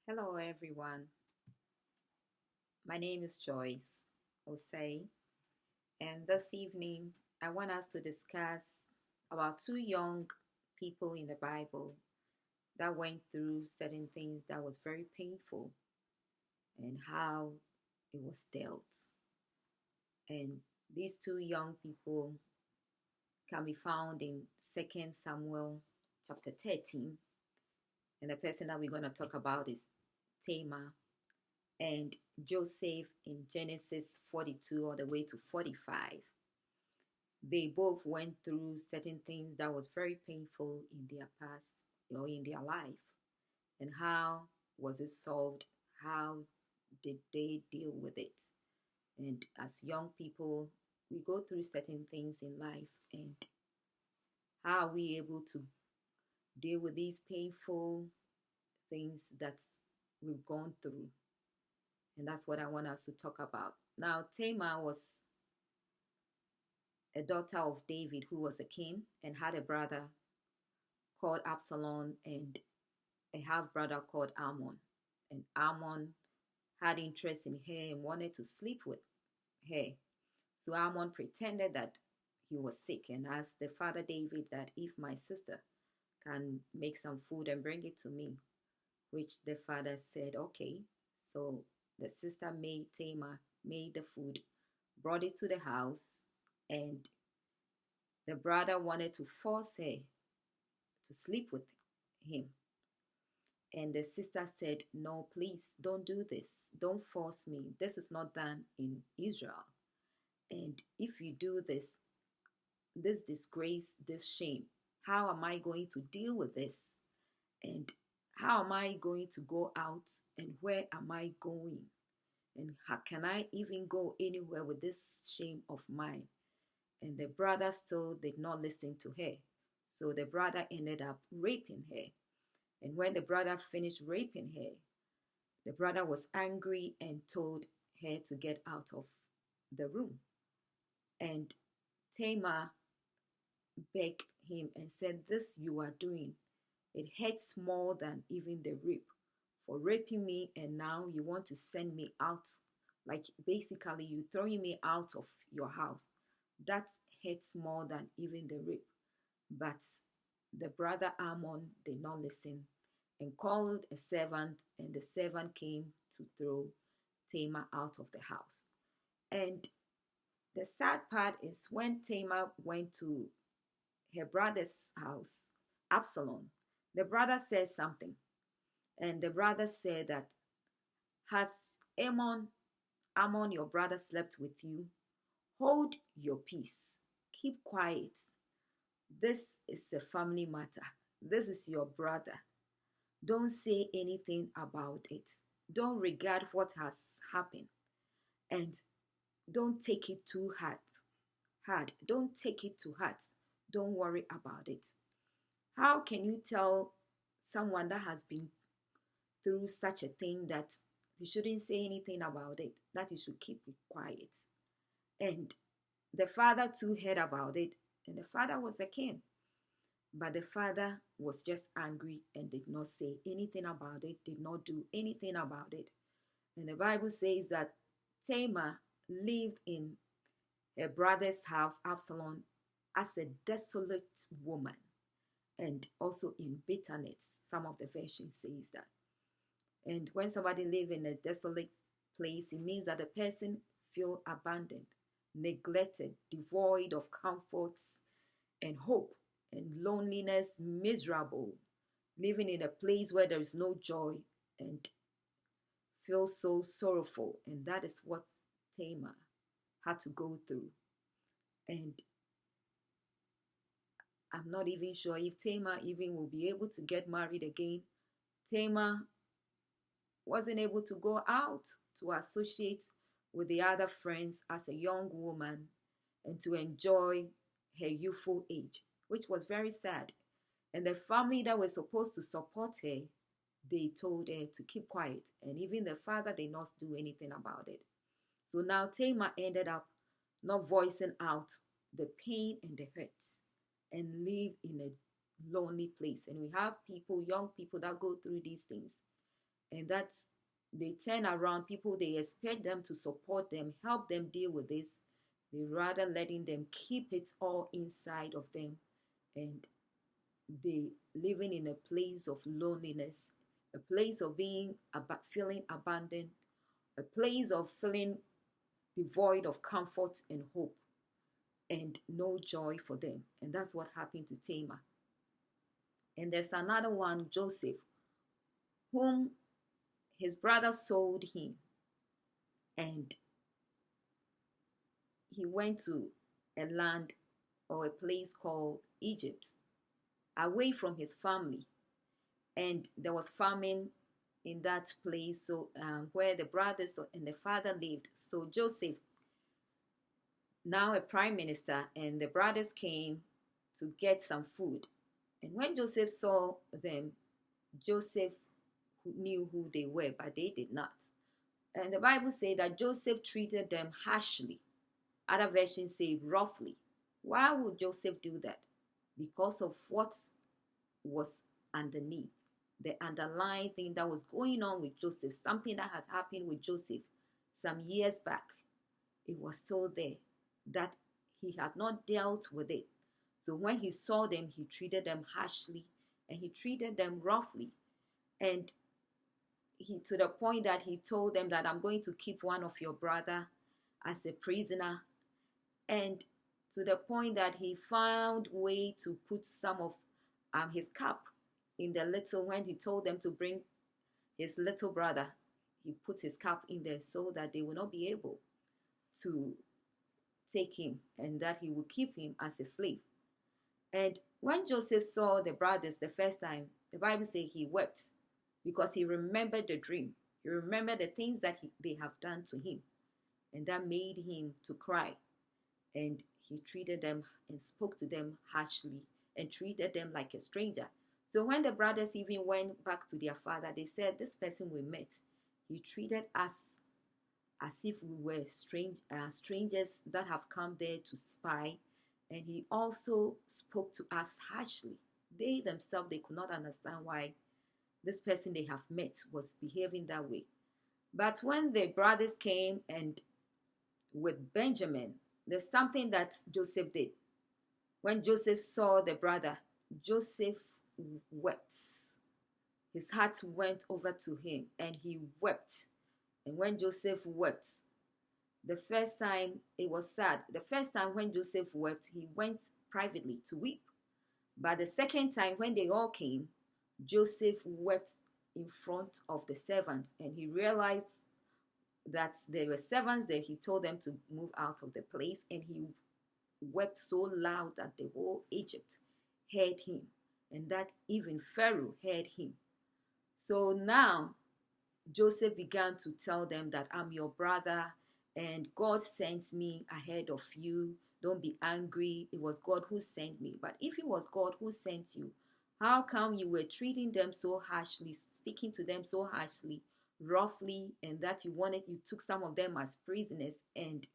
Hello, everyone. My name is Joyce Osei, and this evening I want us to discuss about two young people in the Bible that went through certain things that was very painful and how it was dealt. And these two young people can be found in Second Samuel chapter 13, and the person that we're going to talk about is Tamar and Joseph in Genesis 42 all the way to 45. They both went through certain things that was very painful in their past or in their life. And how was it solved? How did they deal with it? And as young people, we go through certain things in life, and how are we able to deal with these painful things that we've gone through? And that's what I want us to talk about. Now, Tamar was a daughter of David, who was a king and had a brother called Absalom and a half brother called Ammon. And Ammon had interest in her and wanted to sleep with her. So Ammon pretended that he was sick and asked the father David that if my sister can make some food and bring it to me, which the father said, okay. So the sister made Tamar, made the food, brought it to the house, and the brother wanted to force her to sleep with him. And the sister said, no, please don't do this. Don't force me. This is not done in Israel. And if you do this, this disgrace, this shame, how am I going to deal with this? And how am I going to go out? And where am I going? And how can I even go anywhere with this shame of mine? And the brother still did not listen to her. So the brother ended up raping her. And when the brother finished raping her, the brother was angry and told her to get out of the room. And Tamar begged him and said, this you are doing, it hurts more than even the rape. For raping me, and now you want to send me out. Like basically you throwing me out of your house. That hurts more than even the rape. But the brother Ammon did not listen and called a servant, and the servant came to throw Tamar out of the house. And the sad part is when Tamar went to her brother's house, Absalom, the brother said something. And the brother said that, has Ammon, your brother, slept with you? Hold your peace. Keep quiet. This is a family matter. This is your brother. Don't say anything about it. Don't regard what has happened. And don't take it too hard. Don't take it too hard. Don't worry about it. How can you tell someone that has been through such a thing that you shouldn't say anything about it, that you should keep it quiet? And the father too heard about it, and the father was a king. But the father was just angry and did not say anything about it, did not do anything about it. And the Bible says that Tamar lived in her brother's house, Absalom, as a desolate woman, and also in bitterness. Some of the versions says that. And when somebody lives in a desolate place, it means that the person feel abandoned, neglected, devoid of comforts and hope, and loneliness, miserable, living in a place where there is no joy and feel so sorrowful. And that is what Tamar had to go through. And I'm not even sure if Tamar even will be able to get married again. Tamar wasn't able to go out to associate with the other friends as a young woman and to enjoy her youthful age, which was very sad. And the family that was supposed to support her, they told her to keep quiet. And even the father did not do anything about it. So now Tamar ended up not voicing out the pain and the hurt and live in a lonely place. And we have people, young people that go through these things. and that's they turn around people, they expect them to support them, help them deal with this. They rather letting them keep it all inside of them, and they living in a place of loneliness, a place of being feeling abandoned, a place of feeling devoid of comfort and hope, and no joy for them. And that's what happened to Tamar. And there's another one, Joseph, whom his brother sold him, and he went to a land or a place called Egypt, away from his family. And there was famine in that place, so where the brothers and the father lived. So Joseph, now a prime minister, and the brothers came to get some food. And when Joseph saw them, Joseph knew who they were, but they did not. And the Bible says that Joseph treated them harshly. Other versions say roughly. Why would Joseph do that? Because of what was underneath, the underlying thing that was going on with Joseph, something that had happened with Joseph some years back. It was still there, that he had not dealt with it. So when he saw them, he treated them harshly and he treated them roughly. And he, to the point that he told them that I'm going to keep one of your brother as a prisoner. And to the point that he found way to put some of his cup in the little, when he told them to bring his little brother, he put his cup in there so that they will not be able to take him, and that he would keep him as a slave. And when Joseph saw the brothers the first time, the Bible says he wept, because he remembered the dream. He remembered the things that they have done to him, and that made him to cry. And he treated them and spoke to them harshly and treated them like a stranger. So when the brothers even went back to their father, they said, this person we met, he treated us as if we were strangers that have come there to spy. And he also spoke to us harshly. They themselves, they could not understand why this person they have met was behaving that way. But when the brothers came, and with Benjamin, there's something that Joseph did. When Joseph saw the brother, Joseph wept. His heart went over to him and he wept. And when Joseph wept, the first time it was sad. The first time when Joseph wept, he went privately to weep. But the second time when they all came, Joseph wept in front of the servants, and he realized that there were servants there. He told them to move out of the place, and he wept so loud that the whole Egypt heard him, and that even Pharaoh heard him. So now Joseph began to tell them that I'm your brother, and God sent me ahead of you. Don't be angry. It was God who sent me. But if it was God who sent you, how come you were treating them so harshly, speaking to them so harshly, roughly, and that you took some of them as prisoners, and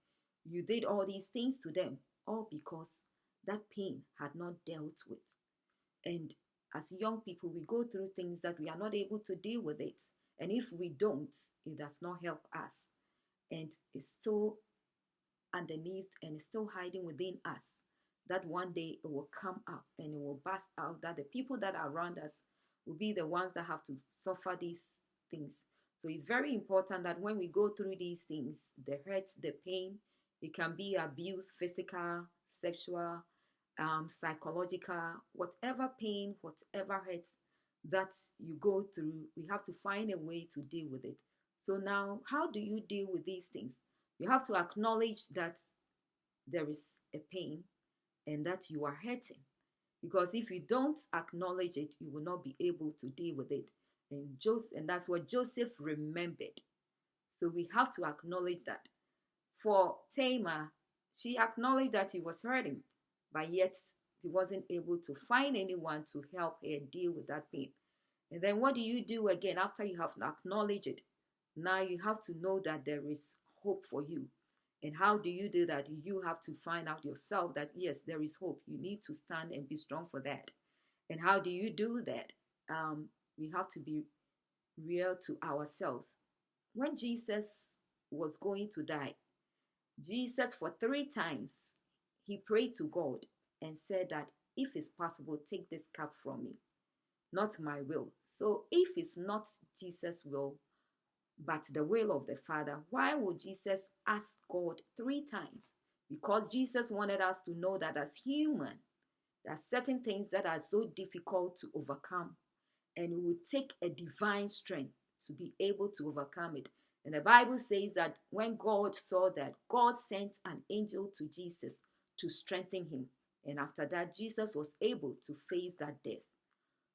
you did all these things to them, all because that pain had not dealt with. And as young people, we go through things that we are not able to deal with it. And if we don't, it does not help us. And it's still underneath and it's still hiding within us. That one day it will come up and it will burst out, that the people that are around us will be the ones that have to suffer these things. So it's very important that when we go through these things, the hurt, the pain, it can be abuse, physical, sexual, psychological, whatever pain, whatever hurt that you go through, we have to find a way to deal with it. So now, how do you deal with these things? You have to acknowledge that there is a pain and that you are hurting. Because if you don't acknowledge it, you will not be able to deal with it. And that's what Joseph remembered. So we have to acknowledge that. For Tamar, she acknowledged that he was hurting, but yet he wasn't able to find anyone to help her deal with that pain. And then what do you do again after you have acknowledged it? Now you have to know that there is hope for you. And how do you do that? You have to find out yourself that yes, there is hope. You need to stand and be strong for that. And how do you do that? We have to be real to ourselves. When Jesus was going to die, Jesus, for 3 times, he prayed to God and said that if it's possible, take this cup from me, not my will. So if it's not Jesus' will, but the will of the Father, why would Jesus ask God 3 times? Because Jesus wanted us to know that as human, there are certain things that are so difficult to overcome, and it will take a divine strength to be able to overcome it. And the Bible says that when God saw that, God sent an angel to Jesus to strengthen him. And after that, Jesus was able to face that death.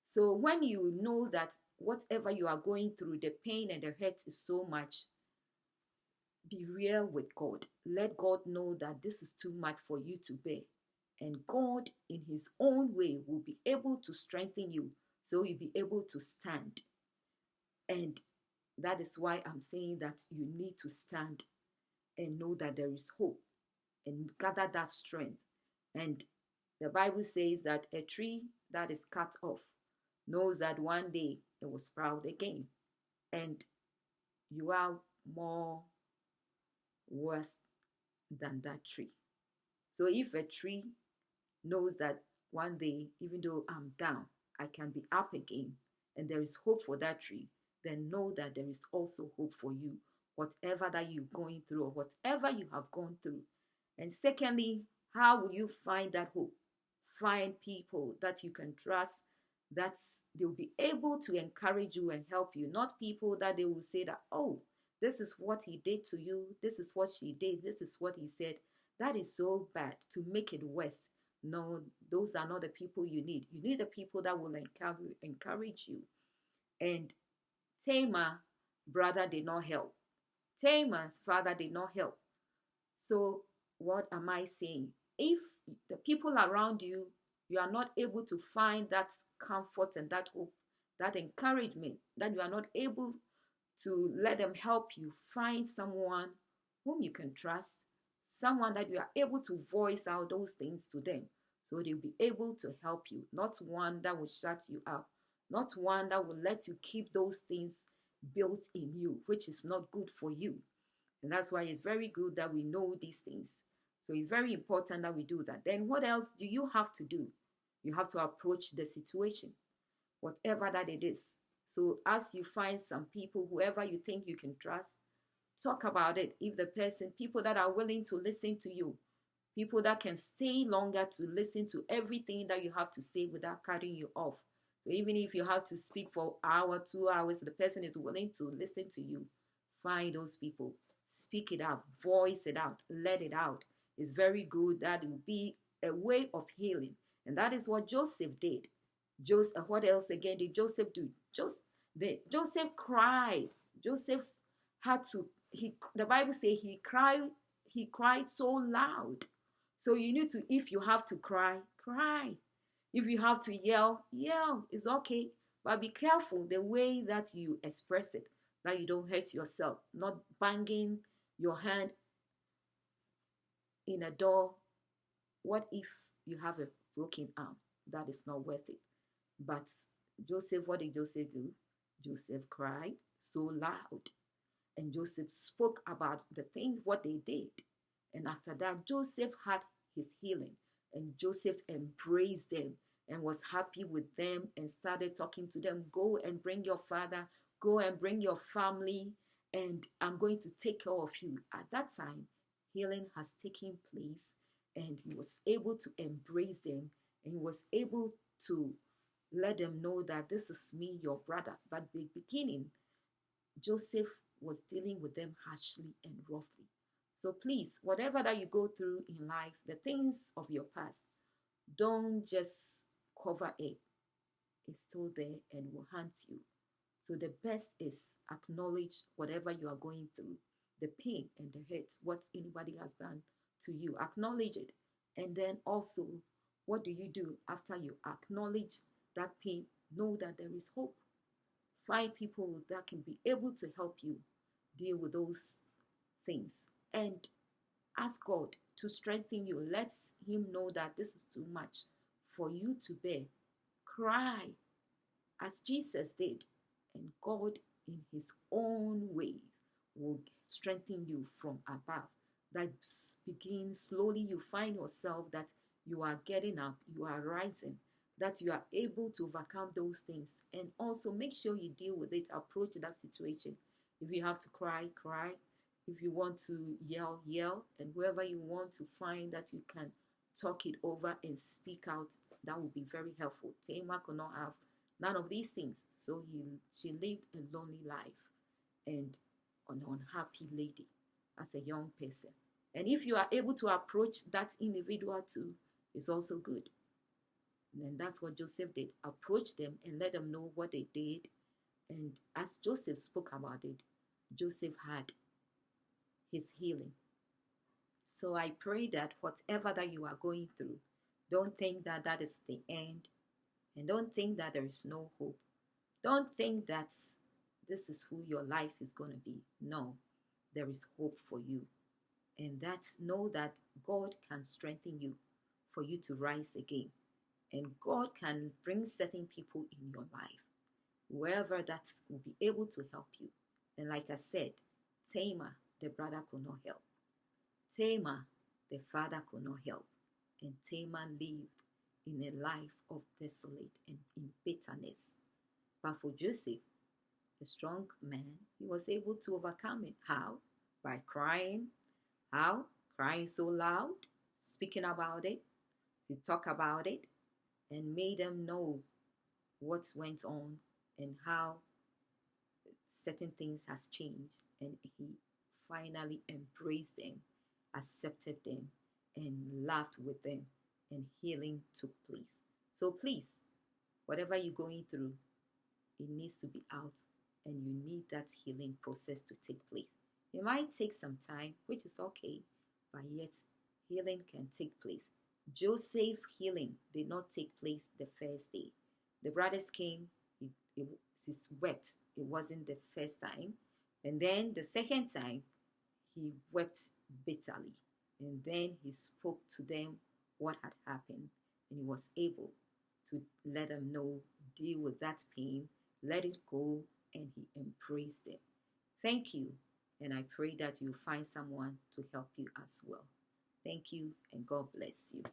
So when you know that whatever you are going through, the pain and the hurt is so much, be real with God. Let God know that this is too much for you to bear. And God, in his own way, will be able to strengthen you so you'll be able to stand. And that is why I'm saying that you need to stand and know that there is hope and gather that strength. And the Bible says that a tree that is cut off knows that one day it will sprout again. And you are more worth than that tree. So if a tree knows that one day, even though I'm down, I can be up again, and there is hope for that tree, then know that there is also hope for you, whatever that you're going through or whatever you have gone through. And secondly, how will you find that hope? Find people that you can trust, that they'll be able to encourage you and help you, not people that they will say that, oh, this is what he did to you, this is what she did, this is what he said. That is so bad to make it worse. No, those are not the people you need. You need the people that will encourage you. And Tamar's brother did not help. Tamar's father did not help. So what am I saying? If the people around you, you are not able to find that comfort and that hope, that encouragement, that you are not able to let them help you, find someone whom you can trust, someone that you are able to voice out those things to them, so they'll be able to help you. Not one that will shut you up, not one that will let you keep those things built in you, which is not good for you. And that's why it's very good that we know these things. So it's very important that we do that. Then what else do you have to do? You have to approach the situation, whatever that it is. So as you find some people, whoever you think you can trust, talk about it. If the person, people that are willing to listen to you, people that can stay longer to listen to everything that you have to say without cutting you off. So even if you have to speak for an hour, 2 hours, the person is willing to listen to you. Find those people. Speak it out. Voice it out. Let it out. It's very good. That will be a way of healing. And that is what Joseph did. What else again did Joseph do? Joseph cried. Joseph had to, the Bible says he cried so loud. So you need to, if you have to cry, cry. If you have to yell, yell. It's okay. But be careful the way that you express it, that you don't hurt yourself. Not banging your hand in a door. What if you have a broken arm? That is not worth it. But Joseph, what did Joseph do? Joseph cried so loud. And Joseph spoke about the things, what they did. And after that, Joseph had his healing. And Joseph embraced them and was happy with them and started talking to them. Go and bring your father. Go and bring your family. And I'm going to take care of you. At that time, healing has taken place. And he was able to embrace them. And he was able to let them know that this is me, your brother. But the beginning, Joseph was dealing with them harshly and roughly. So please, whatever that you go through in life, the things of your past, don't just cover it. It's still there and will haunt you. So the best is acknowledge whatever you are going through, the pain and the hurt, what anybody has done to you. Acknowledge it. And then also, what do you do after you acknowledge that pain? Know that there is hope. Find people that can be able to help you deal with those things. And ask God to strengthen you. Let him know that this is too much for you to bear. Cry as Jesus did. And God, in His own ways, will strengthen you from above. That begin slowly, you find yourself that you are getting up, you are rising, that you are able to overcome those things. And also make sure you deal with it, approach that situation. If you have to cry, cry. If you want to yell, yell. And whoever you want to find that you can talk it over and speak out, that would be very helpful. Tamar could not have none of these things. So she lived a lonely life and an unhappy lady as a young person. And if you are able to approach that individual too, it's also good. And that's what Joseph did. Approach them and let them know what they did. And as Joseph spoke about it, Joseph had his healing. So I pray that whatever that you are going through, don't think that that is the end. And don't think that there is no hope. Don't think that this is who your life is going to be. No, there is hope for you. And that's know that God can strengthen you for you to rise again. And God can bring certain people in your life, whoever that will be able to help you. And like I said, Tamar, the brother could not help. Tamar, the father could not help. And Tamar lived in a life of desolate and in bitterness. But for Joseph, a strong man, he was able to overcome it. How? By crying. How? Crying so loud, speaking about it. He talked about it and made them know what went on and how certain things has changed. And he finally embraced them, accepted them, and laughed with them, and healing took place. So please, whatever you're going through, it needs to be out, and you need that healing process to take place. It might take some time, which is okay, but yet healing can take place. Joseph's healing did not take place the first day. The brothers came, it wept. It wasn't the first time. And then the second time, he wept bitterly. And then he spoke to them what had happened. And he was able to let them know, deal with that pain, let it go, and he embraced it. Thank you. And I pray that you find someone to help you as well. Thank you, and God bless you.